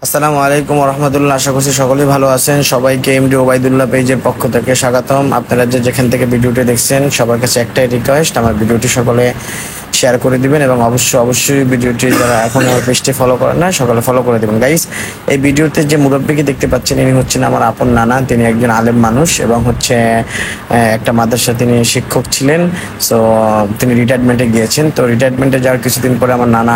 আসসালামু আলাইকুম রহমতুল্লাহ। আশা করছি সকলেই ভালো আছেন। সবাইকে এমডি ওবায়দুল্লাহ পেজের পক্ষ থেকে স্বাগতম। আপনারা যেখান থেকে ভিডিওটি দেখছেন সবার কাছে একটাই রিকোয়েস্ট, আমার ভিডিওটি সকলে শেয়ার করে দিবেন এবং অবশ্যই ভিডিওটি যারা এখন আমার পেজটি ফলো করেন না সকলে ফলো করে দেবেন গাইস। এই ভিডিওতে যে মুরব্বীকে দেখতে পাচ্ছেন ইনি হচ্ছেন আমার আপন নানা। তিনি একজন আলেম মানুষ এবং হচ্ছে একটা মাদ্রাসা তিনি শিক্ষক ছিলেন। সো তিনি রিটায়ারমেন্টে গিয়েছেন। তো রিটায়ারমেন্টে যাওয়ার কিছুদিন পরে আমার নানা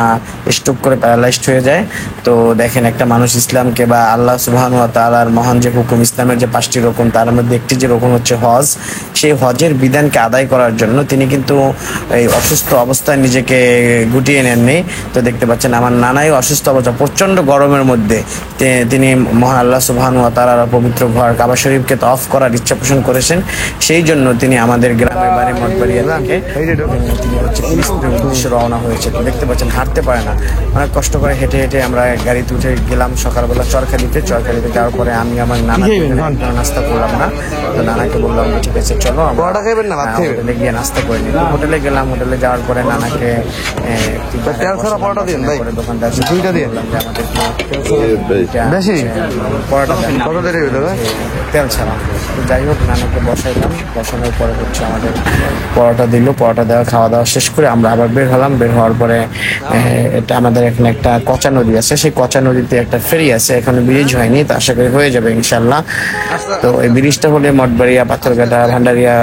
স্ট্রোক করে প্যারালাইজড হয়ে যায়। তো দেখেন একটা মানুষ ইসলামকে বা আল্লাহ সুবহানাহু ওয়া তাআলার মহান যে হুকুম, ইসলামের যে 5টি রকম তার মধ্যে একটি যে রকম হচ্ছে হজ, সেই হজের বিধানকে আদায় করার জন্য তিনি কিন্তু এই অসুস্থ অবস্থায় নিজেকে গুটিয়ে নেননি। তো দেখতে পাচ্ছেন আমার নানাই অসুস্থ অবস্থা, প্রচন্ড গরমের মধ্যে তিনি মহান আল্লাহ সুবহানাহু ওয়া তাআলার পবিত্র ঘর কাবা শরীফকে তওয়াফ করার ইচ্ছা পোষণ করেছেন। সেই জন্য তিনি আমাদের গ্রামের বাড়ি মঠবাড়িয়া থেকে তিনি হচ্ছে ফিলিস্তিনের উদ্দেশ্যে রওনা হয়েছে। তো দেখতে পাচ্ছেন হাঁটতে পারে না, অনেক কষ্ট করে হেঁটে হেঁটে আমরা গাড়িতে উঠে গেলাম সকালবেলা চরখালিতে যাওয়ার পরে আমি আমার নানা নাস্তা করলাম না। তো নানাকে বললাম যে ঠিক আছে চলো আমরা হোটেলে গিয়ে নাস্তা করে নিই। হোটেলে গেলাম, হোটেলে যাওয়ার পরে নানাকে দোকানদার তেল ছাড়া। যাই হোক নানাকে বসাইলাম, বসানোর পরে হচ্ছে আমাদের পরোটা দিল। পরোটা দেওয়া খাওয়া দাওয়া শেষ করে আমরা আবার বের হলাম। বের হওয়ার পরে এটা আমাদের এখানে একটা কচা নদী আছে, সেই কচা নদীতে একটা ফেরি আছে, এখনো ব্রিজ হয়নি, তো আশা করি হয়ে যাবে ইনশাল্লাহ। তো এই ব্রিজটা হলে মঠবাড়িয়া, পাথরঘাটা, ভান্ডারিয়া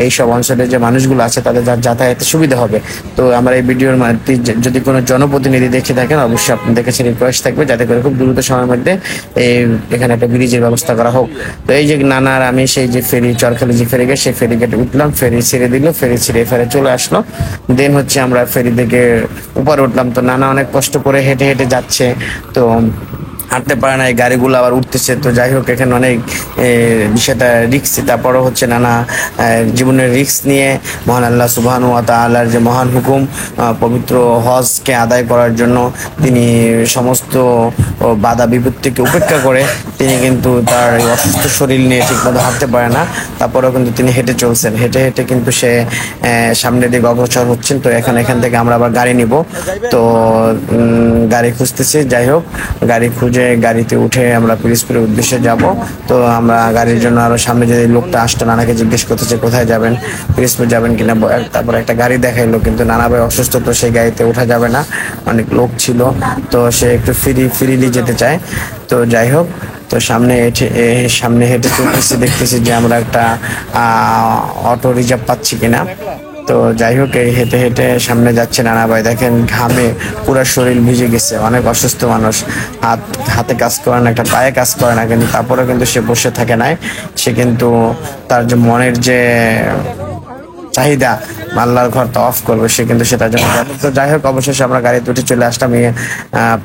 এইসব অঞ্চলের যে মানুষগুলো আছে তাদের যাতায়াতে সুবিধা হবে। তো আমার এই ভিডিওর মধ্যে যদি কোনো জনপ্রতিনিধি দেখে থাকেন অবশ্যই আপনাদের কাছে রিকোয়েস্ট থাকবে যাতে করে খুব দ্রুত সময়ের মধ্যে এখানে একটা ব্রিজের ব্যবস্থা করা হোক। তো এই যে নানার আমি সেই যে ফেরি চরখালি যে ফেরি গেট, সেই ফেরি গেটে উঠলাম, ফেরি ছেড়ে দিল, ফেরি ছেড়ে ফেরে চলে আসলো। দেন হচ্ছে আমরা ফেরি থেকে উপরে উঠলাম। তো নানা অনেক কষ্ট করে হেঁটে হেঁটে যাচ্ছে, তো হাঁটতে পারে না, এই গাড়িগুলো আবার উঠতেছে। তো যাই হোক এখানে অনেক বিষয়টা রিস্ক, তারপরও হচ্ছে নানা জীবনের রিস্ক নিয়ে মহান আল্লাহ সুবহানাহু ওয়া তাআলার যে মহান হুকুম পবিত্র হজকে আদায় করার জন্য তিনি সমস্ত বাধা বিপত্তিকে উপেক্ষা করে তিনি কিন্তু তার অসুস্থ শরীর নিয়ে ঠিকমতো হাঁটতে পারে না, তারপরেও কিন্তু তিনি হেঁটে চলছেন। হেঁটে হেঁটে কিন্তু সে সামনের দিকে অগ্রসর হচ্ছেন। তো এখান থেকে আমরা আবার গাড়ি নিব, তো গাড়ি খুঁজতেছি। যাই হোক গাড়ি খুঁজে গাড়িতে উঠে আমরা পিরোজপুরের উদ্দেশ্যে যাব। তো আমরা গাড়ির জন্য আরো সামনে যে লোকটা আসতো নানাকে জিজ্ঞেস করতেছে কোথায় যাবেন, পিরোজপুর যাবেন কিনা। তারপর একটা গাড়ি দেখাইলো, কিন্তু নানা ভাই অসুস্থ, তো সেই গাড়িতে ওঠা যাবে না, অনেক লোক ছিল, তো সে একটু ফ্রিলি যেতে চায়। তো যাই হোক তো সামনে হেঁটে চলতেছি, দেখতেছি যে আমরা একটা অটো রিজার্ভ পাচ্ছি কিনা। তো যাই হোক এই হেঁটে হেঁটে সামনে যাচ্ছে নানা ভাই, দেখেন ঘামে পুরো শরীর ভিজে গেছে, অনেক অসুস্থ মানুষ, হাতে কাজ করে না, একটা পায়ে কাজ করে না, কিন্তু তারপরেও কিন্তু সে বসে থাকে নাই। সে কিন্তু তার যে মনের যে চাহিদা আল্লাহর ঘর তওয়াফ করবে, সে কিন্তু সেটার জন্য যাবে। তো যাই হোক অবশেষে আমরা গাড়িতে উঠে চলে আসলাম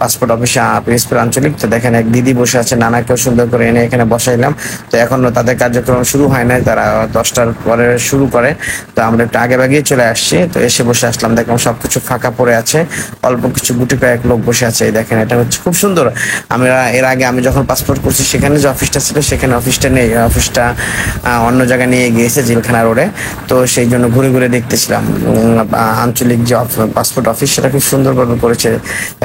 পাসপোর্ট অফিসে, পিরোজপুর আঞ্চলিক। তো দেখেন এক দিদি বসে আছে, নানাকেও সুন্দর করে এনে এখানে বসাইলাম। তো এখনো তাদের কার্যক্রম শুরু হয় নাই, তারা 10টার পরে শুরু করে। তো আমরা একটু আগে ভাগেই চলে আসছি। তো এসে বসে আসলাম, দেখলাম সবকিছু ফাঁকা পড়ে আছে, অল্প কিছু গুটি কয়েক লোক বসে আছে। এই দেখেন এটা হচ্ছে খুব সুন্দর। আমরা এর আগে আমি যখন পাসপোর্ট করছি সেখানে যে অফিসটা ছিল সেখানে অফিসটা নেই, অফিসটা অন্য জায়গায় নিয়ে গিয়েছে জিলখানা রোডে। তো সেই জন্য ঘুরে ঘুরে দেখতেছিলাম আঞ্চলিক যে পাসপোর্ট অফিস, সেটা খুব সুন্দরভাবে করেছে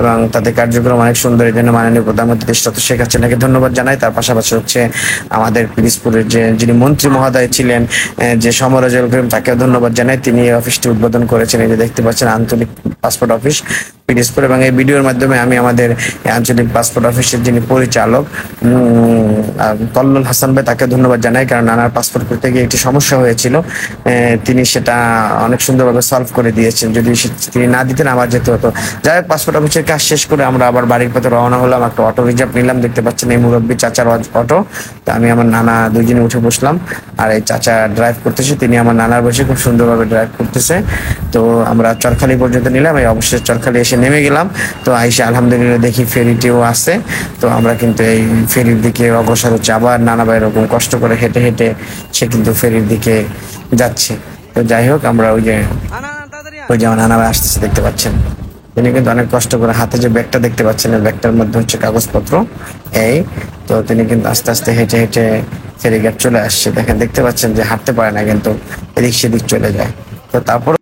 এবং তাদের কার্যক্রম অনেক সুন্দর। এই জন্য মাননীয় প্রধানমন্ত্রী দেশরত্ন শেখ হাসিনাকে ধন্যবাদ জানাই। তার পাশাপাশি হচ্ছে আমাদের পিরোজপুরের যিনি মন্ত্রী মহোদয় ছিলেন যে সমরাজুল করিম, তাকেও ধন্যবাদ জানাই, তিনি এই অফিসটি উদ্বোধন করেছেন। এই যে দেখতে পাচ্ছেন আঞ্চলিক পাসপোর্ট অফিস পিরোজপুর। এবং এই ভিডিওর মাধ্যমে আমি আমাদের আঞ্চলিক পাসপোর্ট অফিসের যিনি পরিচালক কল্লোল হাসান ভাই, তাকে ধন্যবাদ জানাই, কারণ নানার পাসপোর্ট করতে গিয়ে একটি সমস্যা হয়েছিল, তিনি সেটা অনেক সুন্দরভাবে সলভ করে দিয়েছেন। যদি তিনি না দিতেন আমার যেতে হতো। যাই হোক পাসপোর্ট অফিসের কাজ শেষ করে আমরা আবার বাড়ির পথে রওনা হলাম। একটা অটো রিজার্ভ নিলাম, দেখতে পাচ্ছেন এই মুরব্বী চাচার অটো। তো আমি আমার নানা দুইজনে উঠে বসলাম, আর এই চাচা ড্রাইভ করতেছে, তিনি আমার নানার বসে খুব সুন্দরভাবে ড্রাইভ করতেছে। তো আমরা চরখালি পর্যন্ত নিলাম, এই অবশ্যই চরখালি এসে নেমে গেলাম। তো আইসা আলহামদুলিল্লাহ দেখি ফেরিটিও আছে। তো আমরা কিন্তু এই ফেরির দিকে অগ্রসর হচ্ছে। আবার নানা ভাই এরকম কষ্ট করে হেঁটে হেঁটে সে কিন্তু ফেরির দিকে যাচ্ছে। তো যাই হোক আমরা ওই যে আমার নানা ভাই আসতেছে, দেখতে পাচ্ছেন তিনি কিন্তু অনেক কষ্ট করে, হাতে যে ব্যাগটা দেখতে পাচ্ছেন এই ব্যাগটার মধ্যে হচ্ছে কাগজপত্র। এই তো তিনি কিন্তু আস্তে আস্তে হেঁটে হেঁটে ফেরিঘাট চলে আসছে। দেখতে পাচ্ছেন যে হাঁটতে পারে না, কিন্তু এদিক সেদিক চলে যায়। তো তারপর